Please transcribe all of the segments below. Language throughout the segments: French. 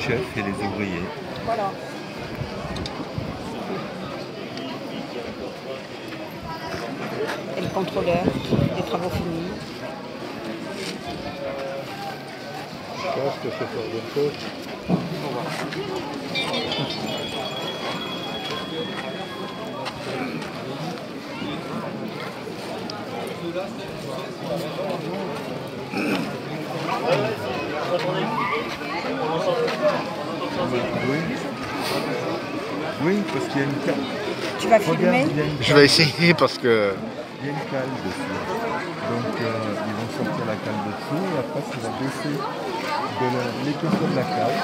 chefs et les ouvriers. Voilà. Et le contrôleur des travaux finis. Je pense que c'est pour d'autres choses. Oui, parce qu'il y a une cale. Tu vas filmer? Je vais essayer parce que... Il y a une cale dessus. Donc ils vont sortir la cale dessous et après ça va baisser de l'épaisseur de la cale.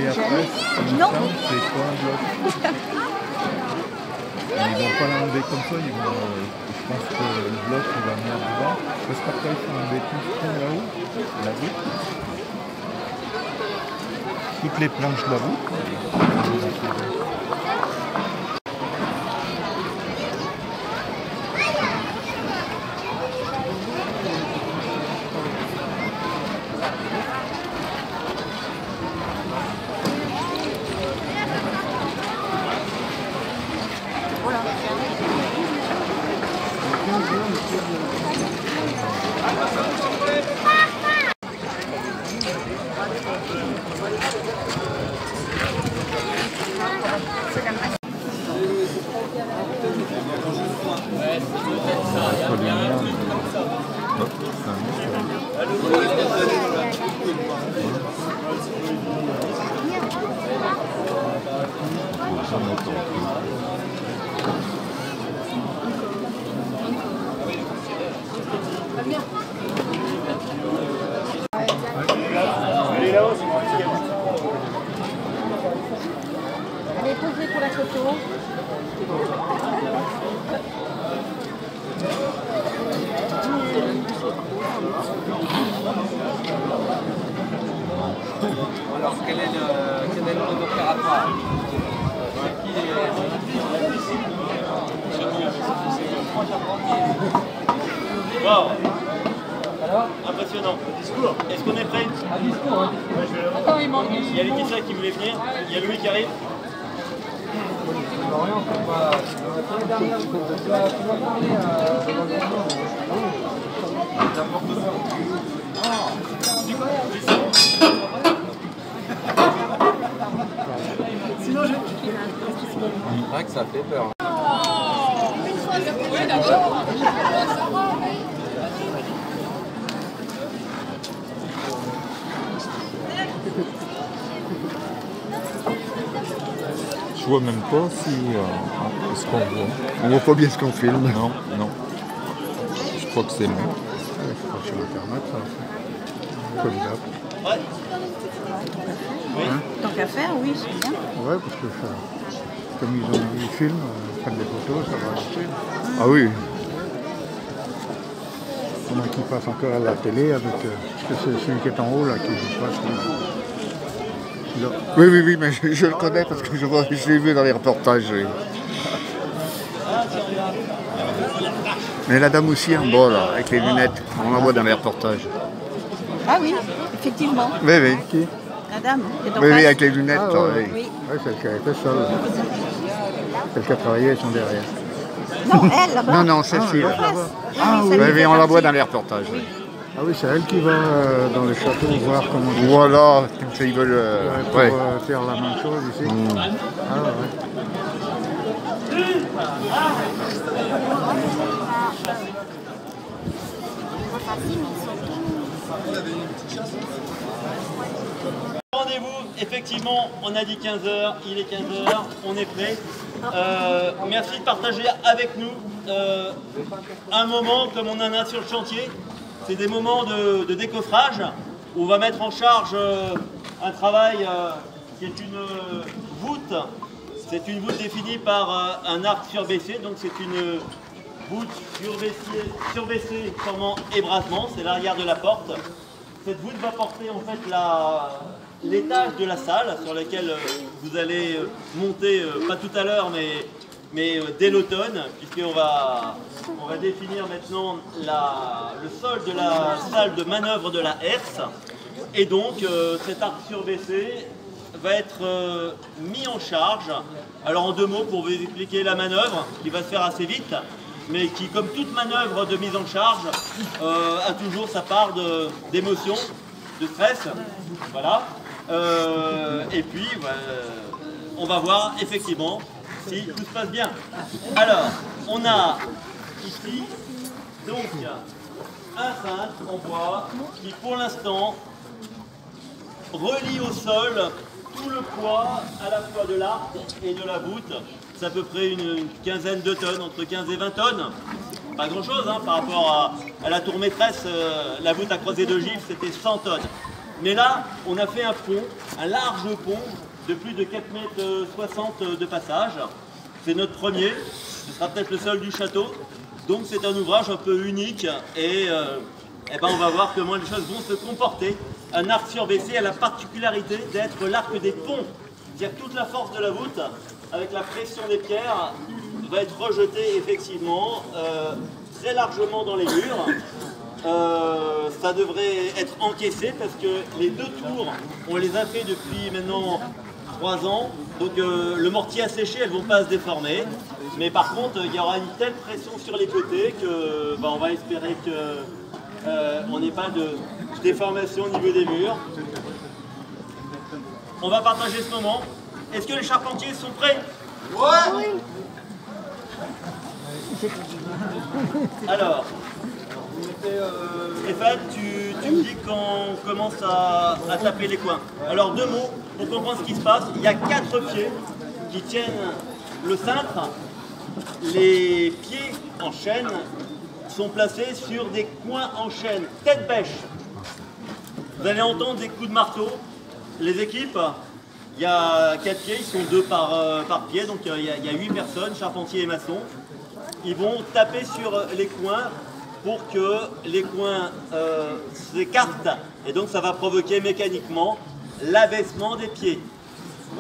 Et après, c'est quoi un bloc. Et ils vont pas l'enlever comme ça, ils vont, je pense que le bloc il va venir du bas. Parce qu'après ils font un béton là-haut, la voûte. Toutes les planches de la voûte. Allez, posez pour la photo. Alors, quel est le mode opératoire? Wow. Alors, impressionnant. Discours. Est-ce qu'on est prêt? Un discours, hein. Attends, il manque. Il y a Laetitia qui voulait venir. Il y a Louis qui arrive. Lorient, tu vas parler Sinon, je... C'est vrai que ça fait peur. Oui, d'accord. Je vois même pas si ce qu'on voit. On voit pas bien ce qu'on filme. Non, non. Je crois que c'est bon. Je crois que sur internet, ça. Formidable. Ouais. Oui. Tant qu'à faire, oui, c'est bien. Ouais, parce que comme ils filment, ils prennent des photos, ça va marcher. Ah oui. Pendant qu'ils passent encore à la télé avec... parce que c'est celui qui est en haut là qui passe. Là. Oui, oui, oui, mais je le connais parce que je l'ai vu dans les reportages. Oui. Mais la dame aussi en bas là, avec les lunettes, on la voit dans les reportages. Ah oui, effectivement. Oui, oui. Qui? La dame est en Oui, face. oui, avec les lunettes. Ah, oui. Oui. Oui, celle qui a été seule. Celle qui a travaillé, elles sont derrière. Non, elle, là-bas. Non, non, celle-ci. En face. Ah oui, celle qui oui, fait on la voit partie. dans les reportages. Oui. Ah oui, c'est elle qui va dans le château voir comment... Voilà, comme ça ils veulent... pour faire la même chose ici. Ah ouais. Rendez-vous, effectivement, on a dit 15h, il est 15h, on est prêt. Merci de partager avec nous un moment comme on en a sur le chantier. C'est des moments de décoffrage où on va mettre en charge un travail qui est une voûte. C'est une voûte définie par un arc surbaissé, donc c'est une voûte surbaissée formant ébrasement, c'est l'arrière de la porte. Cette voûte va porter en fait l'étage de la salle sur laquelle vous allez monter, pas tout à l'heure, mais dès l'automne, puisqu'on va définir maintenant le sol de la salle de manœuvre de la herse. Et donc cet arc surbaissé va être mis en charge. Alors en 2 mots pour vous expliquer la manœuvre qui va se faire assez vite, mais qui, comme toute manœuvre de mise en charge, a toujours sa part d'émotion, de stress. Voilà. Et puis, on va voir effectivement si tout se passe bien. Alors, on a ici donc un cintre en bois qui, pour l'instant, relie au sol tout le poids à la fois de l'arc et de la voûte. C'est à peu près une quinzaine de tonnes, entre 15 et 20 tonnes. Pas grand chose hein, par rapport à la tour maîtresse, la voûte à croisée de gifle c'était 100 tonnes. Mais là, on a fait un pont, un large pont de plus de 4,60 m de passage. C'est notre premier, ce sera peut-être le seul du château. Donc c'est un ouvrage un peu unique et ben on va voir comment les choses vont se comporter. Un arc surbaissé a la particularité d'être l'arc des ponts. C'est-à-dire que toute la force de la voûte, avec la pression des pierres, va être rejetée effectivement très largement dans les murs. Ça devrait être encaissé parce que les 2 tours, on les a fait depuis maintenant 3 ans. Donc le mortier a séché, elles ne vont pas se déformer. Mais par contre, il y aura une telle pression sur les côtés que on va espérer qu'on n'ait pas de déformation au niveau des murs. On va partager ce moment. Est-ce que les charpentiers sont prêts? Ouais. Alors, Stéphane, tu me dis qu'on commence à taper les coins. Alors 2 mots pour comprendre ce qui se passe. Il y a 4 pieds qui tiennent le cintre. Les pieds en chaîne sont placés sur des coins en chaîne, tête bêche. Vous allez entendre des coups de marteau. Les équipes, il y a 4 pieds, ils sont 2 par pied, donc il y a 8 personnes, charpentiers et maçons. Ils vont taper sur les coins pour que les coins s'écartent et donc ça va provoquer mécaniquement l'abaissement des pieds.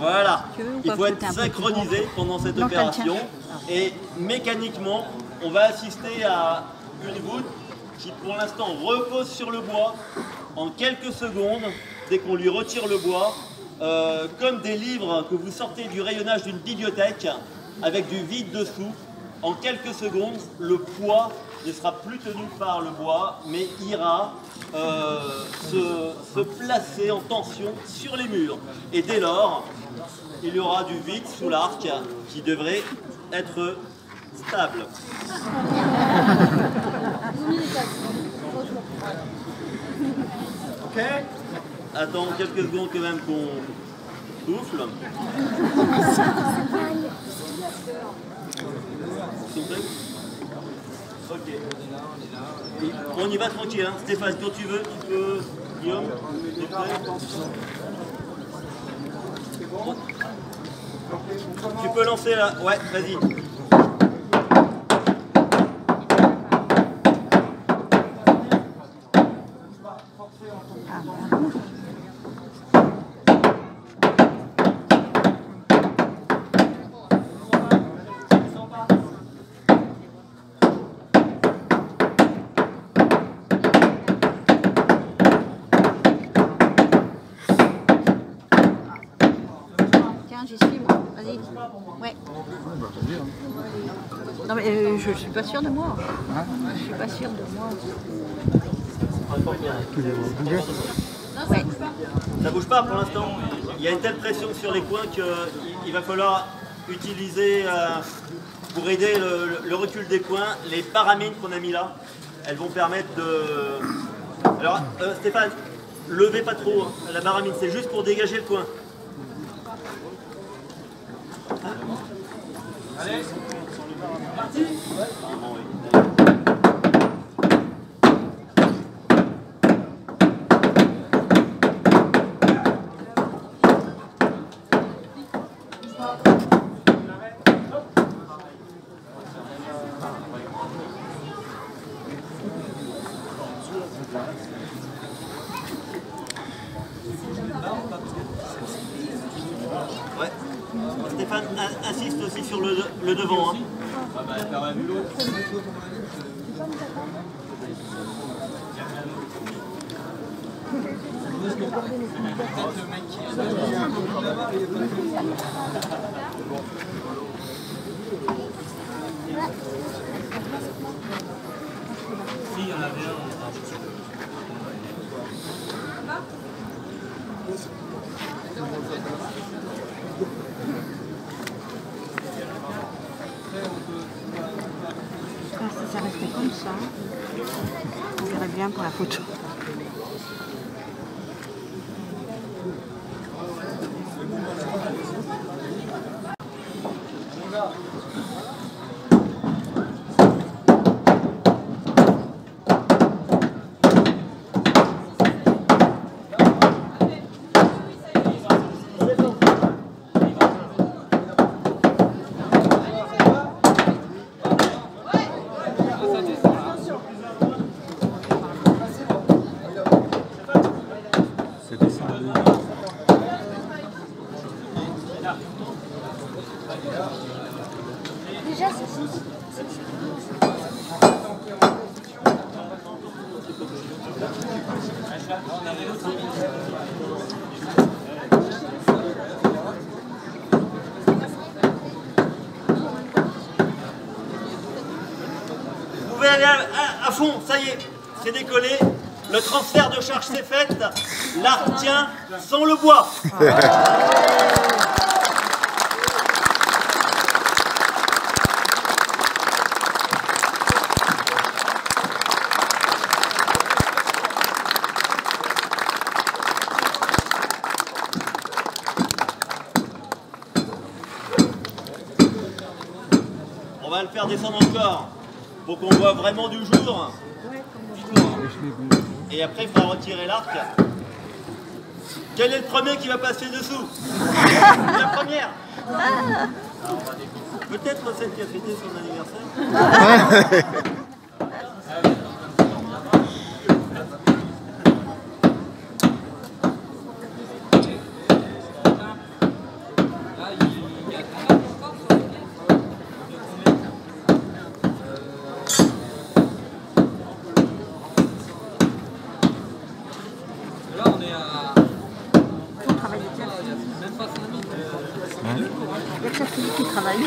Voilà, il faut être synchronisé pendant cette opération et mécaniquement on va assister à une voûte qui pour l'instant repose sur le bois en quelques secondes dès qu'on lui retire le bois comme des livres que vous sortez du rayonnage d'une bibliothèque avec du vide dessous. En quelques secondes, le poids ne sera plus tenu par le bois, mais ira se placer en tension sur les murs. Et dès lors, il y aura du vide sous l'arc qui devrait être stable. Ok. Attends quelques secondes quand même qu'on souffle. Ok. On y va tranquille, hein. Stéphane, quand tu veux, tu peux. Guillaume, t'es prêt? Tu peux lancer là. Ouais, vas-y. J'y suis moi, vas-y. Ouais. Non mais je suis pas sûre de moi. Je suis pas sûre de moi. Ouais. Ça bouge pas pour l'instant. Il y a une telle pression sur les coins qu'il va falloir utiliser pour aider le recul des coins les paramines qu'on a mis là. Elles vont permettre de. Alors Stéphane, levez pas trop hein, la paramine, c'est juste pour dégager le coin. Allez, c'est parti. Apparemment, oui. Ouais. Stéphane insiste aussi sur le devant. Hein. Ah bah, t'as vu l'autre. il y en avait un. Si ça restait comme ça, on verrait bien pour la photo. Déjà, c'est Vous pouvez aller à fond, ça y est, c'est décollé. Le transfert de charge s'est fait. L'arc tient sans le bois. On va le faire descendre encore pour qu'on voit vraiment du jour. Et après, il faudra retirer l'arc. Quel est le premier qui va passer dessous? La première. Peut-être celle qui a fêté son anniversaire. Il y a que celui qui travaille.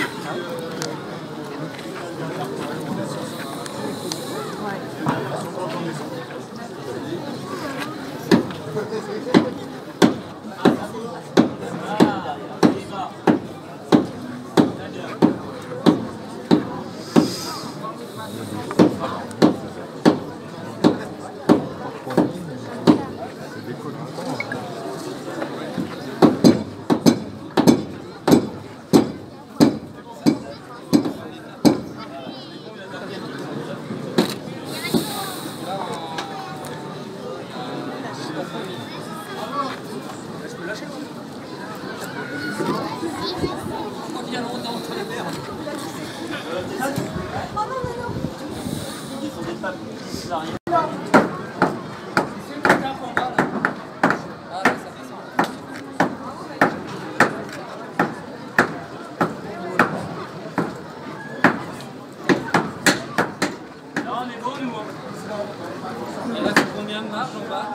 Il reste combien de marches en bas?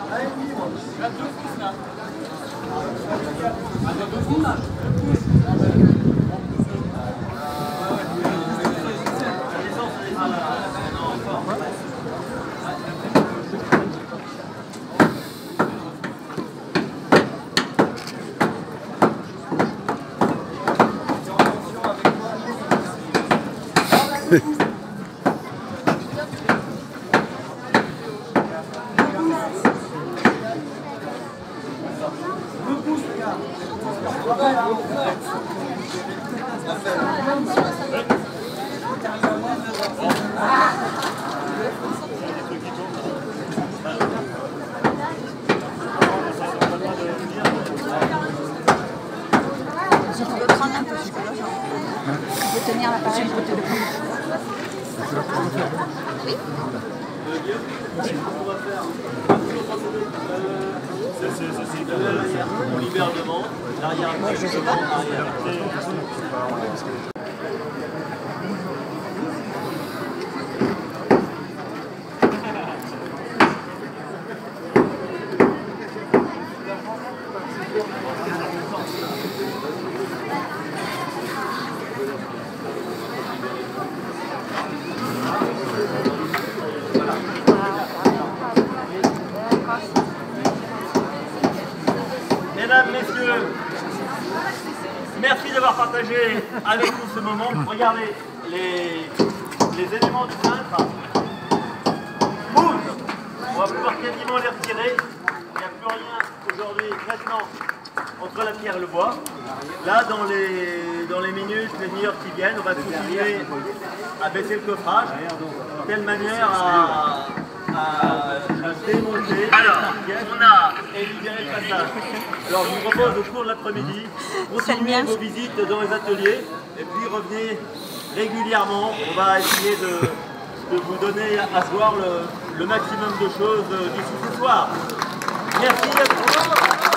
Il y a 2 pouces là. Ah, 2 pouces là. Si tu veux prendre un peu, parce que là, je peux tenir l'appareil, je peux te le prendre. Oui. On libère devant, l'arrière. Moi, je sais pas. d'avoir partagé avec nous ce moment. Regardez les éléments du cintre. Boum! On va pouvoir quasiment les retirer. Il n'y a plus rien aujourd'hui maintenant entre la pierre et le bois. Là, dans les minutes, les minutes qui viennent, on va continuer à baisser le coffrage de telle manière à démonter. Alors, on a libéré le passage. Alors, je vous propose au cours de l'après-midi, continuez vos visites dans les ateliers et puis revenez régulièrement. On va essayer de vous donner à ce soir le maximum de choses d'ici ce soir. Merci à tous.